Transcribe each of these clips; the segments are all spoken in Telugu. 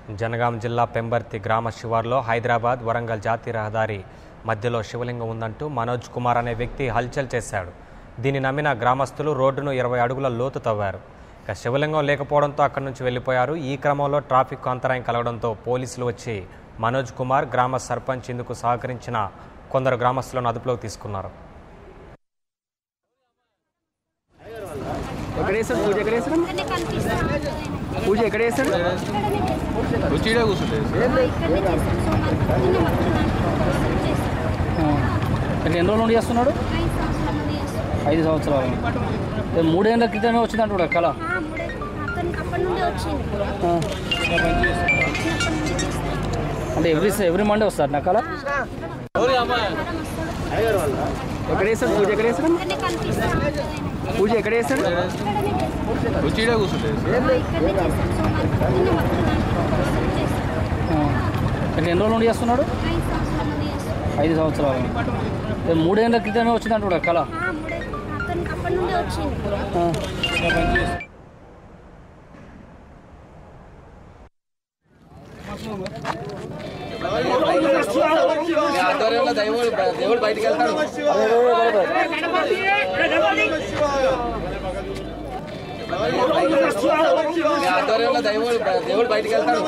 జనగాం జిల్లా పెంబర్తి గ్రామ శివార్లో హైదరాబాద్ వరంగల్ జాతీయ రహదారి మధ్యలో శివలింగం ఉందంటూ మనోజ్ కుమార్ అనే వ్యక్తి హల్చల్ చేశాడు. దీన్ని నమ్మిన గ్రామస్తులు రోడ్డును 20 అడుగుల లోతు తవ్వారు. ఇక శివలింగం లేకపోవడంతో అక్కడి నుంచి వెళ్లిపోయారు. ఈ క్రమంలో ట్రాఫిక్ అంతరాయం కలగడంతో పోలీసులు వచ్చి మనోజ్ కుమార్ గ్రామ సర్పంచ్ ఇందుకు సహకరించిన కొందరు గ్రామస్తులను అదుపులోకి తీసుకున్నారు. పూజ ఎక్కడ చేస్తారు? ఎన్ని రోజులు నుండి చేస్తున్నాడు? 5 సంవత్సరాలు. 3 ఏళ్ళ క్రితమే వచ్చిందంట కూడా కళ. అంటే ఎవ్రీ మండే వస్తారు నా కళ. ఎక్కడ చేస్తారు పూజ? ఎక్కడ చేస్తారు పూజ? ఎక్కడ చేస్తారు? ఎన్ని రోజులు నుండి చేస్తున్నాడు? 5 సంవత్సరాలు. 3 ఏళ్ళ క్రితమే వచ్చిందంట కూడా కళ. దేవుడు బయటికి వెళ్తాడు. ఆధ్వర్యంలో దేవుడు బయటికి వెళ్తాడు.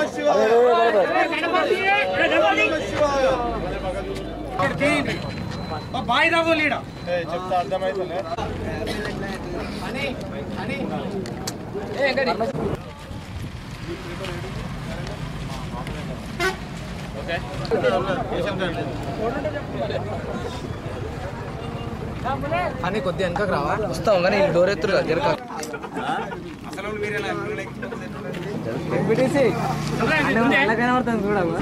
బాయిదా లీడా చెప్తా అర్థమైతే అని కొద్దిగా వెనకకు రావా? వస్తాం కానీ డోర్ ఎత్తురు కదా. కనబడుతుంది చూడమ్మా.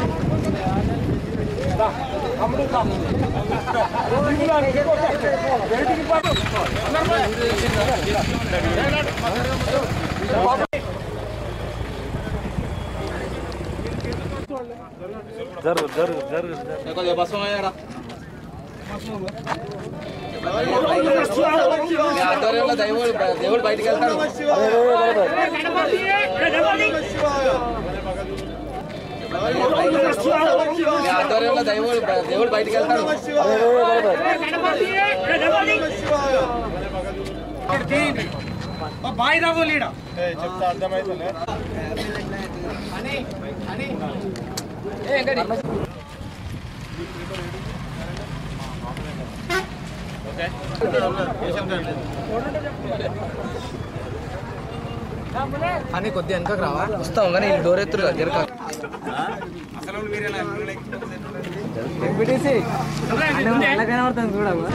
ఆధ్వర్యంలో దేవుడు బయటికి వెళ్తాడు. ఆధ్వర్యంలో దేవుడు బయటికి వెళ్తాడు. బాయిదా లీడా చెప్తా అర్థమైతే అని కొద్దిగా వెనకకు రావా? వస్తాం కానీ డోర్ ఎత్తురు కదా. కనబడుతుంది చూడమ్మా.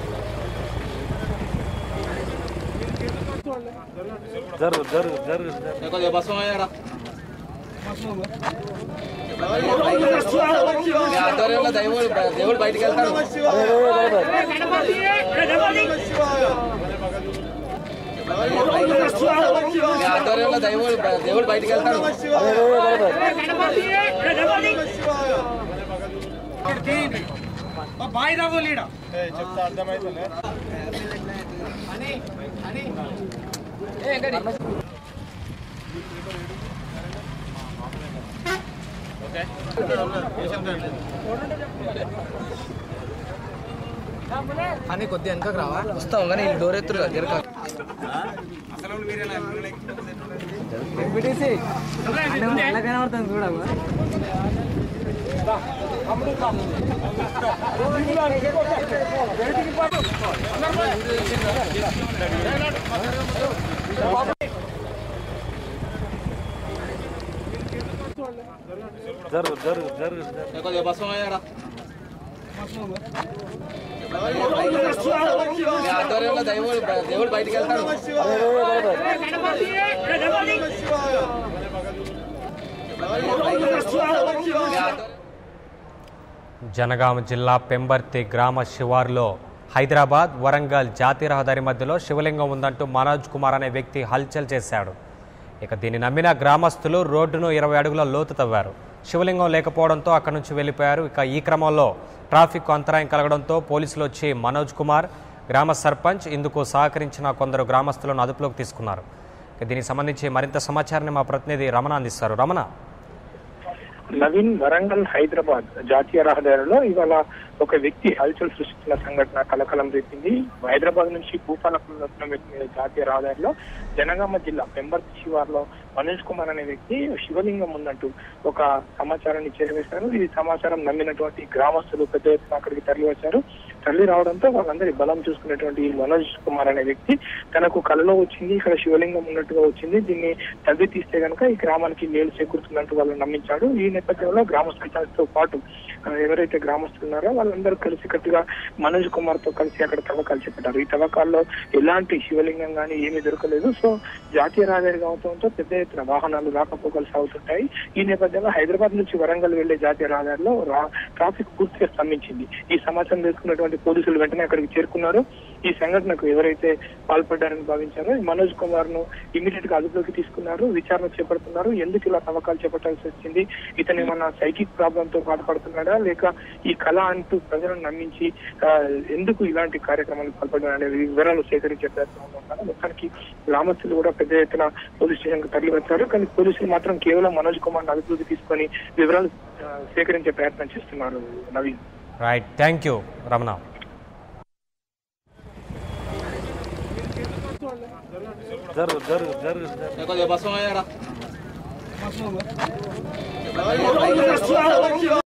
ఆధ్వర్యంలో దేవుడు బయటికి వెళ్తాడు. ఆధ్వర్యంలో దేవుడు బయటికి వెళ్తాడు. బాయిదా లీడా చెప్తా అర్థమైతే అని కొద్దిగా వెనకకు రావా? వస్తాం కానీ డోర్ ఎత్తురు కదా. కనబడుతుంది చూడమ్మా. ఆధ్వర్యంలో దేవుడు బయటికి వెళ్తాడు. జనగాం జిల్లా పెంబర్తి గ్రామ శివార్లో హైదరాబాద్ వరంగల్ జాతీయ రహదారి మధ్యలో శివలింగం ఉందంటూ మనోజ్ కుమార్ అనే వ్యక్తి హల్చల్ చేశాడు. ఇక దీన్ని నమ్మిన గ్రామస్తులు రోడ్డును 20 అడుగుల లోతు తవ్వారు. శివలింగం లేకపోవడంతో అక్కడి నుంచి వెళ్లిపోయారు. ఇక ఈ క్రమంలో ట్రాఫిక్ అంతరాయం కలగడంతో పోలీసులు వచ్చి మనోజ్ కుమార్, గ్రామ సర్పంచ్ ఇందుకు సహకరించిన కొందరు గ్రామస్తులను అదుపులోకి తీసుకున్నారు. దీనికి సంబంధించి మరింత సమాచారాన్ని మా ప్రతినిధి రమణ అందిస్తారు. రమణ, నవీన్, వరంగల్ హైదరాబాద్ జాతీయ రహదారిలో ఇవాళ ఒక వ్యక్తి హల్చల్ సృష్టించిన సంఘటన కలకలం రేపింది. హైదరాబాద్ నుంచి భూపాలపల్లి వస్తున్న వ్యక్తి మీద జాతీయ రహదారిలో జనగామ జిల్లా పెంబర్తి శివార్లో మనోజ్ కుమార్ అనే వ్యక్తి శివలింగం ఉందంటూ ఒక సమాచారాన్ని చేరవేశారు. ఈ సమాచారం నమ్మినటువంటి గ్రామస్తులు పెద్ద ఎత్తున అక్కడికి తరలి వచ్చారు. తరలి రావడంతో వాళ్ళందరి బలం చూసుకున్నటువంటి మనోజ్ కుమార్ అనే వ్యక్తి తనకు కలలో వచ్చింది, ఇక్కడ శివలింగం ఉన్నట్టుగా వచ్చింది, దీన్ని తవ్వి తీస్తే కనుక ఈ గ్రామానికి మేలు చేకూరుతుందంటూ వాళ్ళు నమ్మించాడు. ఈ నేపథ్యంలో గ్రామ పంచాయతీతో పాటు ఎవరైతే గ్రామస్తులు ఉన్నారో వాళ్ళందరూ కలిసికట్టుగా మనోజ్ కుమార్ తో కలిసి అక్కడ తవ్వకాలు చేపట్టారు. ఈ తవ్వకాల్లో ఎలాంటి శివలింగం కానీ ఏమీ దొరకలేదు. సో జాతీయ రహదారి కావడంతో పెద్ద ఎత్తున వాహనాలు రాకపోకలు సాగుతుంటాయి. ఈ నేపథ్యంలో హైదరాబాద్ నుంచి వరంగల్ వెళ్లే జాతీయ రహదారిలో ట్రాఫిక్ పూర్తిగా స్తంభించింది. ఈ సమాచారం తెలుసుకున్నటువంటి పోలీసులు వెంటనే అక్కడికి చేరుకున్నారు. ఈ సంఘటనకు ఎవరైతే పాల్పడ్డారని భావించారో మనోజ్ కుమార్ ను ఇమీడియట్ గా అదుపులోకి తీసుకున్నారు, విచారణ చేపడుతున్నారు. ఎందుకు ఇలా తవ్వకాలు చేపట్టాల్సి వచ్చింది, ఇతను ఏమన్నా సైకిక్ ప్రాబ్లం తో బాధపడుతున్నాడా లేక ఈ కళ అంటూ ప్రజలను నమ్మించి ఎందుకు ఇలాంటి కార్యక్రమాలు పాల్పడ్డా అనే వివరాలు సేకరించే ప్రయత్నంలో ఉన్నారు. మొత్తానికి గ్రామస్తులు కూడా పెద్ద ఎత్తున పోలీస్ స్టేషన్ కు తరలి వచ్చారు. కానీ పోలీసులు మాత్రం కేవలం మనోజ్ కుమార్ అదుపులోకి తీసుకొని వివరాలు సేకరించే ప్రయత్నం చేస్తున్నారు. Naveen, right, thank you Ramana. Bus